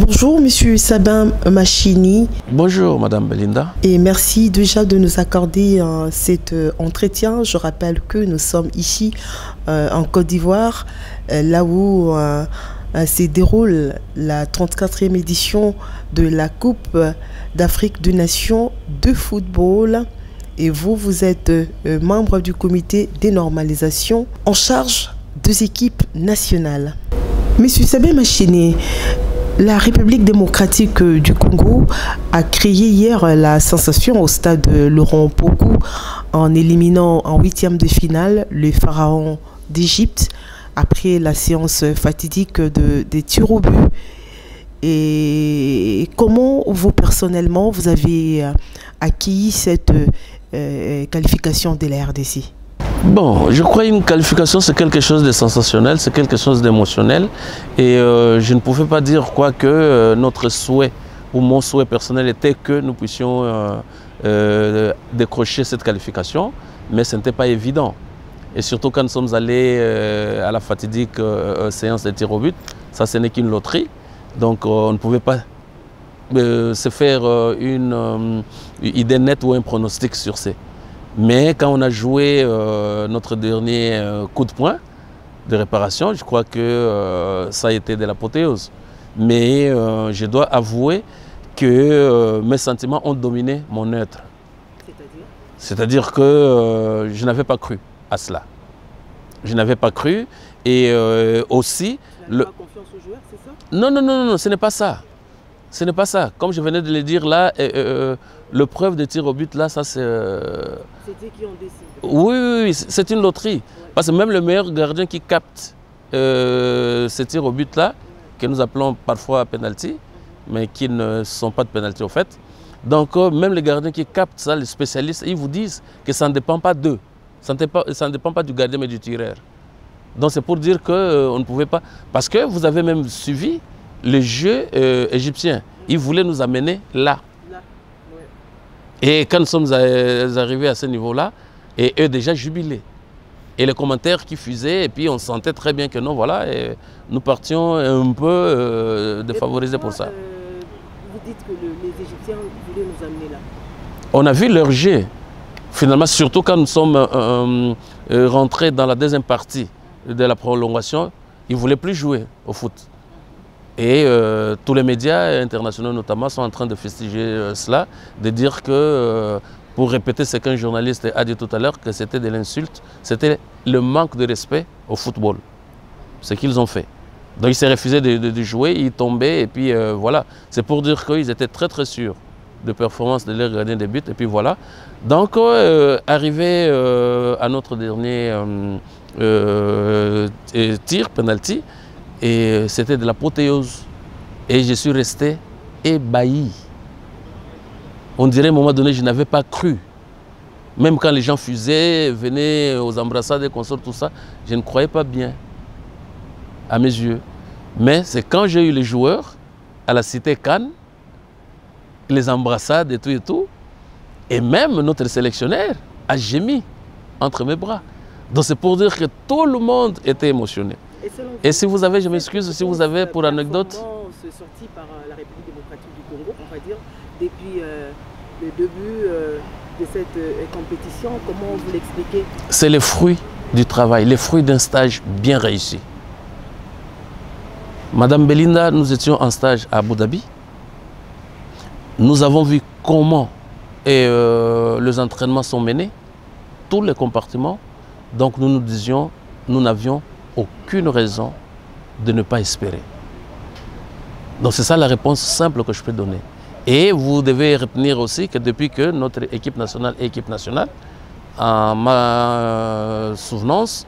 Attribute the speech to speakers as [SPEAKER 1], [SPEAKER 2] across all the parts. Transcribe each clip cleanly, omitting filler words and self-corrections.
[SPEAKER 1] Bonjour Monsieur Sabin Machini.
[SPEAKER 2] Bonjour Madame Belinda.
[SPEAKER 1] Et merci déjà de nous accorder cet entretien. Je rappelle que nous sommes ici en Côte d'Ivoire, là où se déroule la 34e édition de la Coupe d'Afrique des Nations de football. Et vous êtes membre du comité de normalisation en charge des équipes nationales. Monsieur Sabin Machini, la République démocratique du Congo a créé hier la sensation au stade Laurent Pokou en éliminant en huitième de finale le pharaon d'Égypte après la séance fatidique des tirs au but. Et comment vous personnellement vous avez accueilli cette qualification de la RDC?
[SPEAKER 2] Bon, je crois qu'une qualification, c'est quelque chose de sensationnel, c'est quelque chose d'émotionnel. Et je ne pouvais pas dire quoi que notre souhait, ou mon souhait personnel était que nous puissions décrocher cette qualification, mais ce n'était pas évident. Et surtout quand nous sommes allés à la fatidique séance de tir au but, ça ce n'est qu'une loterie. Donc on ne pouvait pas se faire une idée nette ou un pronostic sur ces. Mais quand on a joué notre dernier coup de poing de réparation, je crois que ça a été de l'apothéose. Mais je dois avouer que mes sentiments ont dominé mon être. C'est-à-dire que je n'avais pas cru à cela. Je n'avais pas cru et aussi...
[SPEAKER 1] Tu n'as pas confiance aux joueurs, c'est ça?
[SPEAKER 2] Non, ce n'est pas ça. Ce n'est pas ça. Comme je venais de le dire là, le preuve de tir au but là, ça c'est...
[SPEAKER 1] C'était qui ont décidé?
[SPEAKER 2] Oui, c'est une loterie. Ouais. Parce que même le meilleur gardien qui capte ces tirs au but là, que nous appelons parfois penalty, mais qui ne sont pas de penalty au fait. Donc même les gardiens qui captent ça, les spécialistes, ils vous disent que ça ne dépend pas d'eux. Ça ne dépend pas du gardien mais du tireur. Donc c'est pour dire qu'on ne pouvait pas... Parce que vous avez même suivi le jeu égyptien. Ils voulaient nous amener là. Et quand nous sommes arrivés à ce niveau-là, et eux déjà jubilaient. Et les commentaires qui fusaient, et puis on sentait très bien que non, voilà, et nous partions un peu défavorisés pour ça.
[SPEAKER 1] Vous dites que les Égyptiens voulaient nous amener là.
[SPEAKER 2] On a vu leur jeu. Finalement, surtout quand nous sommes rentrés dans la deuxième partie de la prolongation, ils ne voulaient plus jouer au foot. Et tous les médias internationaux notamment sont en train de fustiger cela, de dire que, pour répéter ce qu'un journaliste a dit tout à l'heure, que c'était de l'insulte, c'était le manque de respect au football, ce qu'ils ont fait. Donc ils s'est refusé de jouer, ils tombaient et puis voilà. C'est pour dire qu'ils étaient très sûrs de performance de leur gardien de but et puis voilà. Donc arrivé à notre dernier tir, penalty, et c'était de l'apothéose. Et je suis resté ébahi. On dirait à un moment donné, je n'avais pas cru. Même quand les gens fusaient, venaient aux embrassades et consorts, tout ça, je ne croyais pas bien, à mes yeux. Mais c'est quand j'ai eu les joueurs à la cité Cannes, les embrassades et tout, et même notre sélectionneur a gémi entre mes bras. Donc c'est pour dire que tout le monde était émotionné. Et si vous avez, je m'excuse, si vous avez pour anecdote...
[SPEAKER 1] sorti par la République démocratique du Congo, on va dire, depuis le début de cette compétition, comment vous l'expliquez?
[SPEAKER 2] C'est le fruit du travail, le fruit d'un stage bien réussi. Madame Belinda, nous étions en stage à Abu Dhabi. Nous avons vu comment les entraînements sont menés, tous les compartiments. Donc nous nous disions, nous n'avions aucune raison de ne pas espérer. Donc c'est ça la réponse simple que je peux donner. Et vous devez retenir aussi que depuis que notre équipe nationale est équipe nationale, en ma souvenance,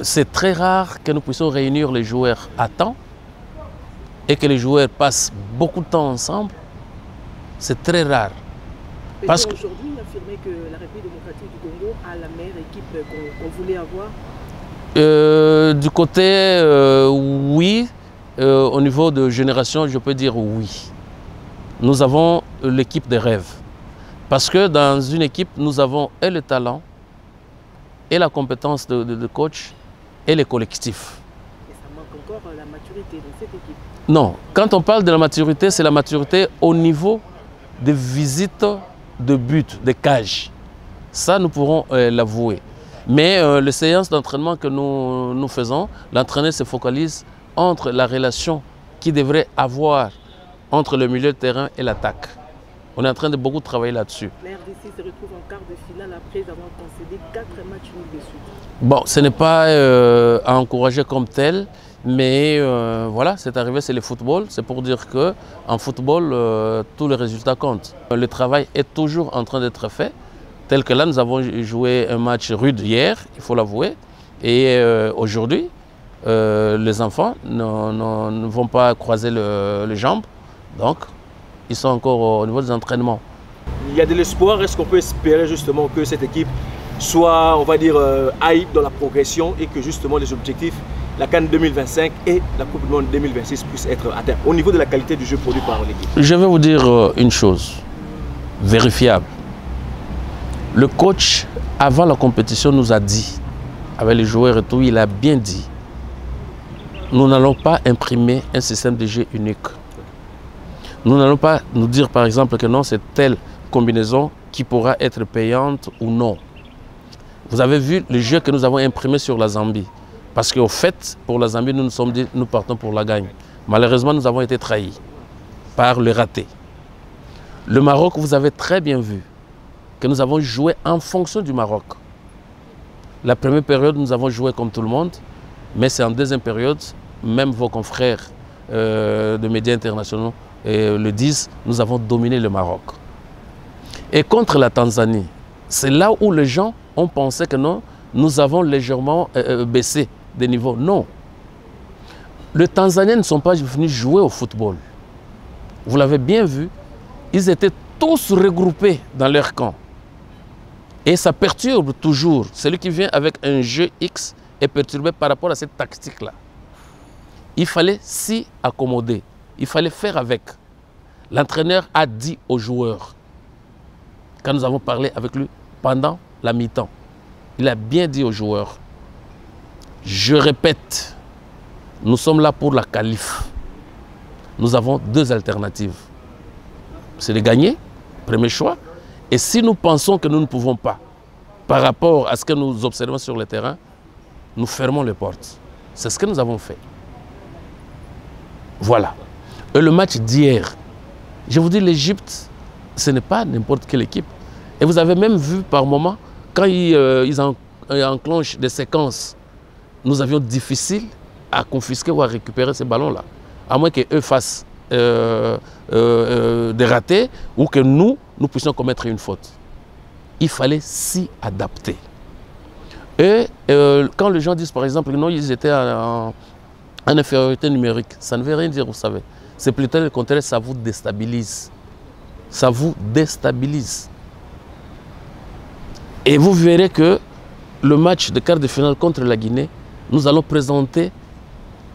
[SPEAKER 2] c'est très rare que nous puissions réunir les joueurs à temps et que les joueurs passent beaucoup de temps ensemble. C'est très rare.
[SPEAKER 1] Parce qu'aujourd'hui, il a affirmé que la République démocratique du Congo a la meilleure équipe qu'on voulait avoir.
[SPEAKER 2] Du côté, oui. Au niveau de génération, je peux dire oui. Nous avons l'équipe des rêves. Parce que dans une équipe, nous avons et le talent, et la compétence de coach, et les collectifs.
[SPEAKER 1] Et ça manque encore la maturité dans cette équipe?
[SPEAKER 2] Non, quand on parle de la maturité, c'est la maturité au niveau des visites de but, des cages. Ça, nous pourrons l'avouer. Mais les séances d'entraînement que nous faisons, l'entraîneur se focalise entre la relation qu'il devrait avoir entre le milieu de terrain et l'attaque. On est en train de beaucoup travailler là-dessus.
[SPEAKER 1] La RDC se retrouve en quart de finale après avoir concédé 4 matchs nuls de suite. Bon,
[SPEAKER 2] ce n'est pas à encourager comme tel, mais voilà, c'est arrivé, c'est le football. C'est pour dire qu'en football, tous les résultats comptent. Le travail est toujours en train d'être fait. Tel que là, nous avons joué un match rude hier, il faut l'avouer. Et aujourd'hui, les enfants ne vont pas croiser les jambes. Donc, ils sont encore au niveau des entraînements.
[SPEAKER 3] Il y a de l'espoir. Est-ce qu'on peut espérer justement que cette équipe soit, on va dire, aille dans la progression et que justement les objectifs, la CAN 2025 et la Coupe du Monde 2026 puissent être atteints au niveau de la qualité du jeu produit par l'équipe?
[SPEAKER 2] Je vais vous dire une chose vérifiable. Le coach, avant la compétition, nous a dit, avec les joueurs et tout, il a bien dit, nous n'allons pas imprimer un système de jeu unique. Nous n'allons pas nous dire par exemple que non, c'est telle combinaison qui pourra être payante ou non. Vous avez vu le jeu que nous avons imprimé sur la Zambie. Parce qu'au fait, pour la Zambie, nous nous sommes dit, nous partons pour la gagne. Malheureusement, nous avons été trahis par le raté. Le Maroc, vous avez très bien vu que nous avons joué en fonction du Maroc. La première période, nous avons joué comme tout le monde, mais c'est en deuxième période, même vos confrères de médias internationaux le disent, nous avons dominé le Maroc. Et contre la Tanzanie, c'est là où les gens ont pensé que non, nous avons légèrement baissé des niveaux. Non. Les Tanzaniens ne sont pas venus jouer au football. Vous l'avez bien vu, ils étaient tous regroupés dans leur camp. Et ça perturbe toujours. Celui qui vient avec un jeu X est perturbé par rapport à cette tactique-là. Il fallait s'y accommoder. Il fallait faire avec. L'entraîneur a dit aux joueurs, quand nous avons parlé avec lui pendant la mi-temps, il a bien dit aux joueurs, je répète, nous sommes là pour la qualif. Nous avons deux alternatives. C'est de gagner, premier choix. Et si nous pensons que nous ne pouvons pas, par rapport à ce que nous observons sur le terrain, nous fermons les portes. C'est ce que nous avons fait. Voilà. Et le match d'hier, je vous dis, l'Égypte, ce n'est pas n'importe quelle équipe. Et vous avez même vu par moments, quand ils enclenchent des séquences, nous avions difficile à confisquer ou à récupérer ces ballons-là. À moins qu'eux fassent des ratés ou que nous puissions commettre une faute. Il fallait s'y adapter. Et quand les gens disent par exemple que non, ils étaient en infériorité numérique, ça ne veut rien dire, vous savez. C'est plutôt le contraire, ça vous déstabilise. Ça vous déstabilise. Et vous verrez que le match de quart de finale contre la Guinée, nous allons présenter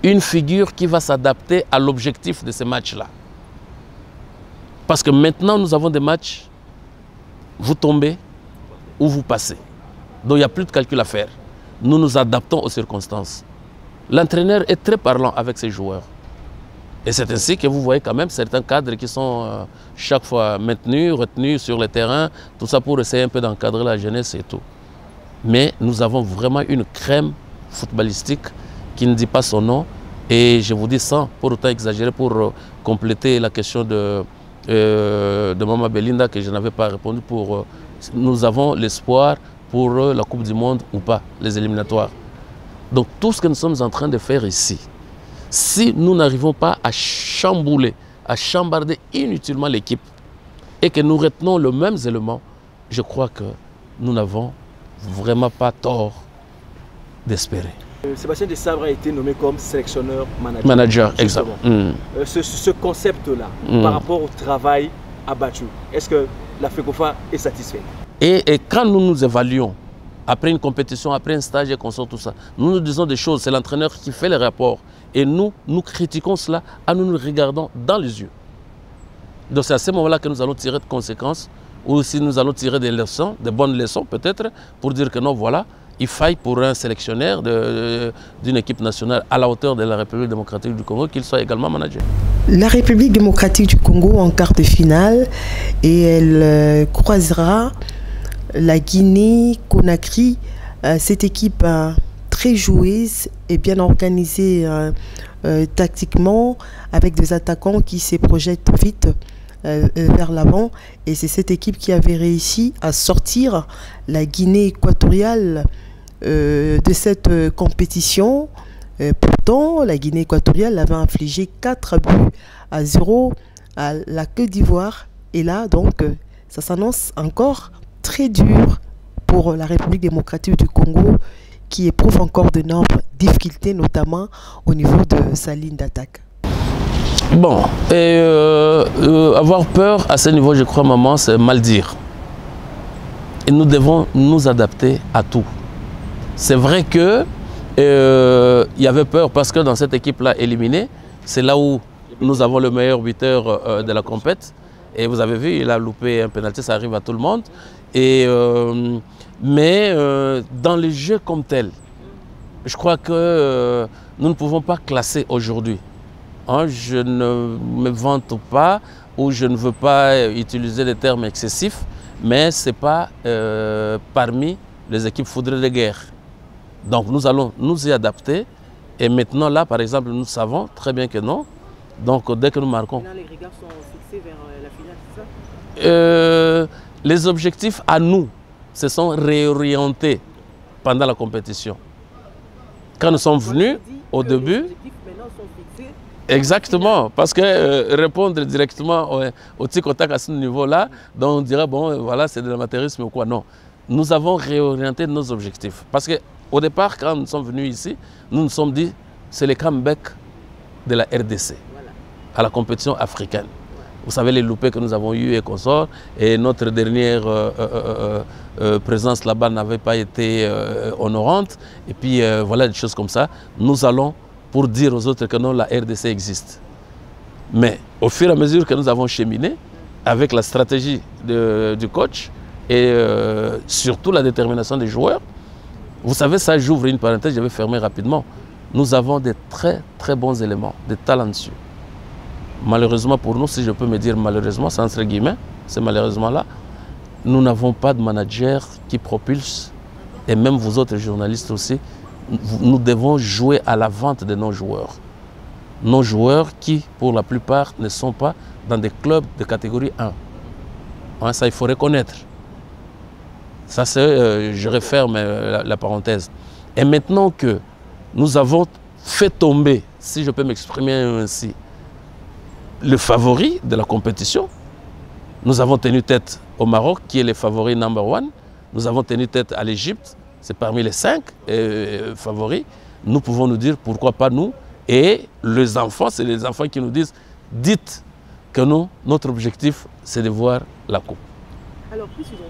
[SPEAKER 2] une figure qui va s'adapter à l'objectif de ce match-là. Parce que maintenant, nous avons des matchs, vous tombez ou vous passez. Donc il n'y a plus de calcul à faire. Nous nous adaptons aux circonstances. L'entraîneur est très parlant avec ses joueurs. Et c'est ainsi que vous voyez quand même certains cadres qui sont chaque fois maintenus, retenus sur le terrain, tout ça pour essayer un peu d'encadrer la jeunesse et tout. Mais nous avons vraiment une crème footballistique qui ne dit pas son nom. Et je vous dis sans pour autant exagérer, pour compléter la question de Maman Belinda que je n'avais pas répondu, nous avons l'espoir pour la Coupe du Monde ou pas, les éliminatoires. Donc tout ce que nous sommes en train de faire ici, si nous n'arrivons pas à chambouler, à chambarder inutilement l'équipe et que nous retenons les mêmes éléments, je crois que nous n'avons vraiment pas tort d'espérer.
[SPEAKER 3] Sébastien Desabre a été nommé comme sélectionneur manager.
[SPEAKER 2] Manager, exactement.
[SPEAKER 3] Ce concept-là, par rapport au travail abattu, est-ce que la FECOFA est satisfaite? Et
[SPEAKER 2] quand nous nous évaluons, après une compétition, après un stage et qu'on sort tout ça, nous nous disons des choses, c'est l'entraîneur qui fait les rapports. Et nous critiquons cela en nous regardant dans les yeux. Donc c'est à ce moment-là que nous allons tirer de conséquences, ou si nous allons tirer des leçons, des bonnes leçons peut-être, pour dire que non, voilà, il faille pour un sélectionneur d'une équipe nationale à la hauteur de la République démocratique du Congo qu'il soit également manager.
[SPEAKER 1] La République démocratique du Congo en quart de finale et elle croisera la Guinée-Conakry. Cette équipe très joueuse et bien organisée tactiquement avec des attaquants qui se projettent vite vers l'avant. Et c'est cette équipe qui avait réussi à sortir la Guinée équatoriale de cette compétition. Pourtant, la Guinée équatoriale avait infligé 4-0 à la Côte d'Ivoire. Et là, donc, ça s'annonce encore très dur pour la République démocratique du Congo qui éprouve encore de nombreuses difficultés, notamment au niveau de sa ligne d'attaque.
[SPEAKER 2] Bon, avoir peur à ce niveau, je crois, maman, c'est mal dire. Et nous devons nous adapter à tout. C'est vrai que y avait peur parce que dans cette équipe-là éliminée, c'est là où nous avons le meilleur buteur de la compète. Et vous avez vu, il a loupé un pénalty, ça arrive à tout le monde. Mais dans les jeux comme tel, je crois que nous ne pouvons pas classer aujourd'hui. Hein, je ne me vante pas ou je ne veux pas utiliser des termes excessifs, mais ce n'est pas parmi les équipes foudrées de guerre. Donc nous allons nous y adapter. Et maintenant là, par exemple, nous savons très bien que non. Donc dès que nous marquons...
[SPEAKER 1] Maintenant, les regards sont fixés vers la finale, c'est ça?
[SPEAKER 2] Les objectifs à nous se sont réorientés pendant la compétition. Quand nous sommes venus au début... Exactement, parce que répondre directement au tic au tac à ce niveau-là, donc on dirait, bon, voilà, c'est de l'amateurisme ou quoi. Non, nous avons réorienté nos objectifs. Parce qu'au départ, quand nous sommes venus ici, nous nous sommes dit, c'est le comeback de la RDC à la compétition africaine. Vous savez les loupés que nous avons eus et consorts, et notre dernière présence là-bas n'avait pas été honorante. Et puis voilà des choses comme ça. Nous allons pour dire aux autres que non, la RDC existe. Mais au fur et à mesure que nous avons cheminé, avec la stratégie du coach et surtout la détermination des joueurs, vous savez, ça j'ouvre une parenthèse, je vais fermer rapidement. Nous avons des très bons éléments, des talentueux. Malheureusement pour nous, si je peux me dire malheureusement, c'est entre guillemets, c'est malheureusement là, nous n'avons pas de manager qui propulse, et même vous autres journalistes aussi, nous devons jouer à la vente de nos joueurs. Nos joueurs qui, pour la plupart, ne sont pas dans des clubs de catégorie 1. Hein, ça, il faut reconnaître. Ça, c'est, je referme la parenthèse. Et maintenant que nous avons fait tomber, si je peux m'exprimer ainsi, le favori de la compétition, nous avons tenu tête au Maroc, qui est le favori number 1. Nous avons tenu tête à l'Égypte. C'est parmi les 5 favoris. Nous pouvons nous dire pourquoi pas nous. Et les enfants, c'est les enfants qui nous disent, dites que nous, notre objectif, c'est de voir la coupe.
[SPEAKER 1] Alors, précisons,